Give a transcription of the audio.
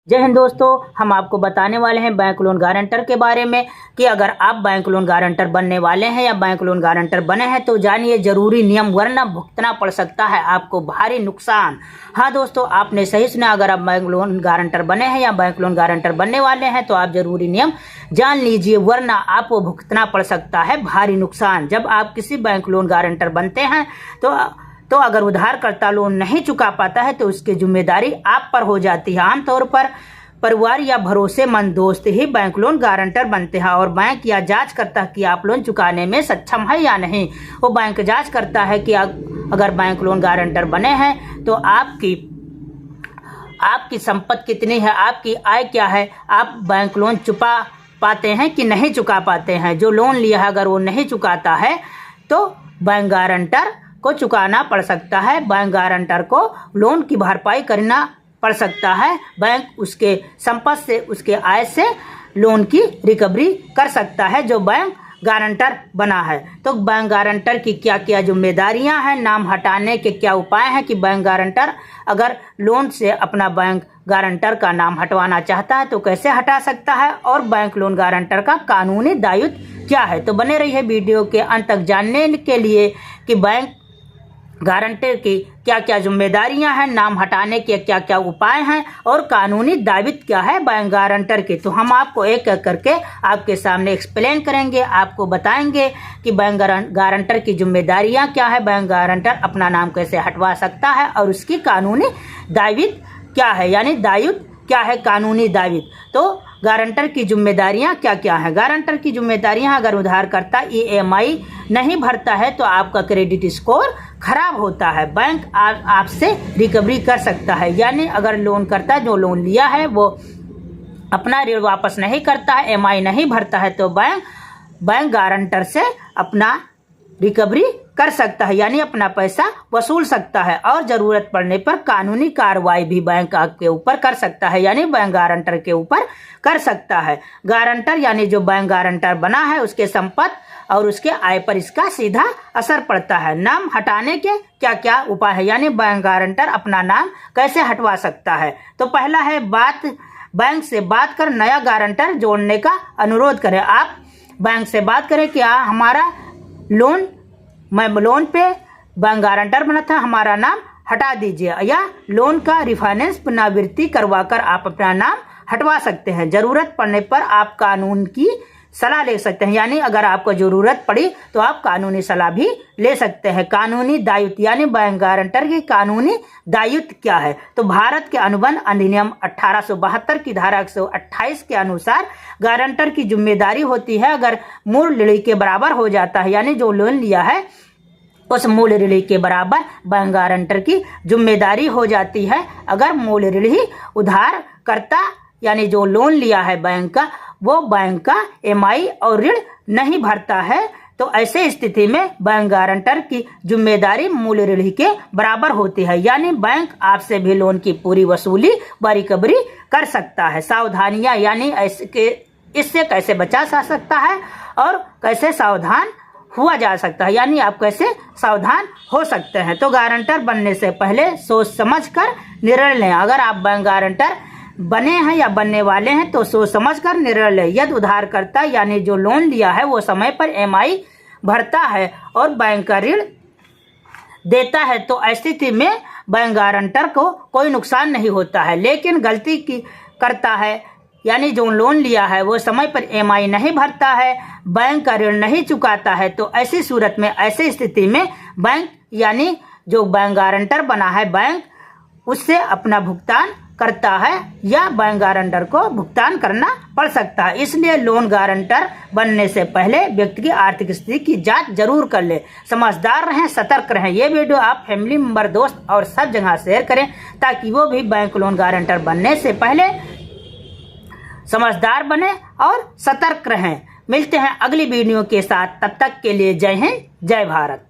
जय हिंद दोस्तों, हम आपको बताने वाले हैं बैंक लोन गारंटर के बारे में कि अगर आप बैंक लोन गारंटर बनने वाले हैं या बैंक लोन गारंटर बने हैं तो जानिए जरूरी नियम, वरना भुगतना पड़ सकता है आपको भारी नुकसान। हाँ दोस्तों, आपने सही सुना। अगर आप बैंक लोन गारंटर बने हैं या बैंक लोन गारंटर बनने वाले हैं तो आप जरूरी नियम जान लीजिए, वरना आपको भुगतना पड़ सकता है भारी नुकसान। जब आप किसी बैंक लोन गारंटर बनते हैं तो अगर उधारकर्ता लोन नहीं चुका पाता है तो उसकी जिम्मेदारी आप पर हो जाती है। आमतौर पर परिवार या भरोसेमंद दोस्त ही बैंक लोन गारंटर बनते हैं और बैंक या जांच करता है कि आप लोन चुकाने में सक्षम है या नहीं। वो बैंक जांच करता है कि अगर बैंक लोन गारंटर बने हैं तो आपकी संपत्ति कितनी है, आपकी आय क्या है, आप बैंक लोन चुका पाते हैं कि नहीं चुका पाते हैं। जो लोन लिया है अगर वो नहीं चुकाता है तो बैंक गारंटर को चुकाना पड़ सकता है। बैंक गारंटर को लोन की भरपाई करना पड़ सकता है। बैंक उसके संपत्ति से, उसके आय से लोन की रिकवरी कर सकता है जो बैंक गारंटर बना है। तो बैंक गारंटर की क्या क्या जिम्मेदारियां हैं, नाम हटाने के क्या उपाय हैं कि बैंक गारंटर अगर लोन से अपना बैंक गारंटर का नाम हटवाना चाहता है तो कैसे हटा सकता है, और बैंक लोन गारंटर का कानूनी दायित्व क्या है। तो बने रहिए वीडियो के अंत तक जानने के लिए कि बैंक गारंटर की क्या क्या जिम्मेदारियां हैं, नाम हटाने के क्या क्या उपाय हैं और कानूनी दायित्व क्या है बैंक गारंटर के। तो हम आपको एक एक करके आपके सामने एक्सप्लेन करेंगे, आपको बताएंगे कि बैंक गारंटर की जिम्मेदारियां क्या है, बैंक गारंटर अपना नाम कैसे हटवा सकता है और उसकी कानूनी दायित्व क्या है, यानी दायित्व क्या है, कानूनी दायित्व। तो गारंटर की जिम्मेदारियां क्या क्या हैं। गारंटर की जिम्मेदारियां, अगर उधारकर्ता EMI नहीं भरता है तो आपका क्रेडिट स्कोर खराब होता है, बैंक आपसे रिकवरी कर सकता है। यानी अगर लोन करता जो लोन लिया है वो अपना ऋण वापस नहीं करता है, EMI नहीं भरता है तो बैंक गारंटर से अपना रिकवरी कर सकता है, यानी अपना पैसा वसूल सकता है और जरूरत पड़ने पर कानूनी कार्रवाई भी बैंक आपके ऊपर कर सकता है, यानी बैंक गारंटर के ऊपर कर सकता है। गारंटर यानी जो बैंक गारंटर बना है उसके संपत्ति और उसके आय पर इसका सीधा असर पड़ता है। नाम हटाने के क्या क्या उपाय है, यानी बैंक गारंटर अपना नाम कैसे हटवा सकता है। तो पहला है बैंक से बात कर नया गारंटर जोड़ने का अनुरोध करें। आप बैंक से बात करें कि हमारा मैं लोन पे बैंक गारंटर बना था, हमारा नाम हटा दीजिए, या लोन का रिफाइनेंस पुनरावृत्ति करवाकर आप अपना नाम हटवा सकते हैं। जरूरत पड़ने पर आप कानून की सलाह ले सकते हैं, यानी अगर आपको जरूरत पड़ी तो आप कानूनी सलाह भी ले सकते हैं। कानूनी दायित्व, यानी बैंक गारंटर की कानूनी दायित्व क्या है। तो भारत के अनुबंध अधिनियम 1872 की धारा 128 के अनुसार गारंटर की जिम्मेदारी होती है अगर मूल ऋण के बराबर हो जाता है, यानी जो लोन लिया है उस मूल ऋण के बराबर बैंक गारंटर की जिम्मेदारी हो जाती है। अगर मूल ऋण ही उधारकर्ता यानी जो लोन लिया है बैंक का, वो बैंक का EMI और ऋण नहीं भरता है तो ऐसे स्थिति में बैंक गारंटर की जिम्मेदारी मूल ऋण के बराबर होती है, यानी बैंक आपसे भी लोन की पूरी वसूली व रिकवरी कर सकता है। सावधानियां, यानी इससे कैसे बचा जा सकता है और कैसे सावधान हुआ जा सकता है, यानी आप कैसे सावधान हो सकते हैं। तो गारंटर बनने से पहले सोच समझ कर निर्णय लें। अगर आप बैंक गारंटर बने हैं या बनने वाले हैं तो सोच समझ कर निर्णय लें। यदि उधारकर्ता यानी जो लोन लिया है वो समय पर EMI भरता है और बैंक का ऋण देता है तो ऐसी स्थिति में बैंक गारंटर को कोई नुकसान नहीं होता है। लेकिन गलती करता है, यानी जो लोन लिया है वो समय पर EMI नहीं भरता है, बैंक का ऋण नहीं चुकाता है, तो ऐसी सूरत में, ऐसी स्थिति में बैंक यानी जो बैंक गारंटर बना है बैंक उससे अपना भुगतान करता है या बैंक गारंटर को भुगतान करना पड़ सकता है। इसलिए लोन गारंटर बनने से पहले व्यक्ति की आर्थिक स्थिति की जांच जरूर कर ले। समझदार रहें, सतर्क रहें। ये वीडियो आप फैमिली मेंबर, दोस्त और सब जगह शेयर करें ताकि वो भी बैंक लोन गारंटर बनने से पहले समझदार बने और सतर्क रहें। मिलते हैं अगली वीडियो के साथ, तब तक के लिए जय हिंद, जय भारत।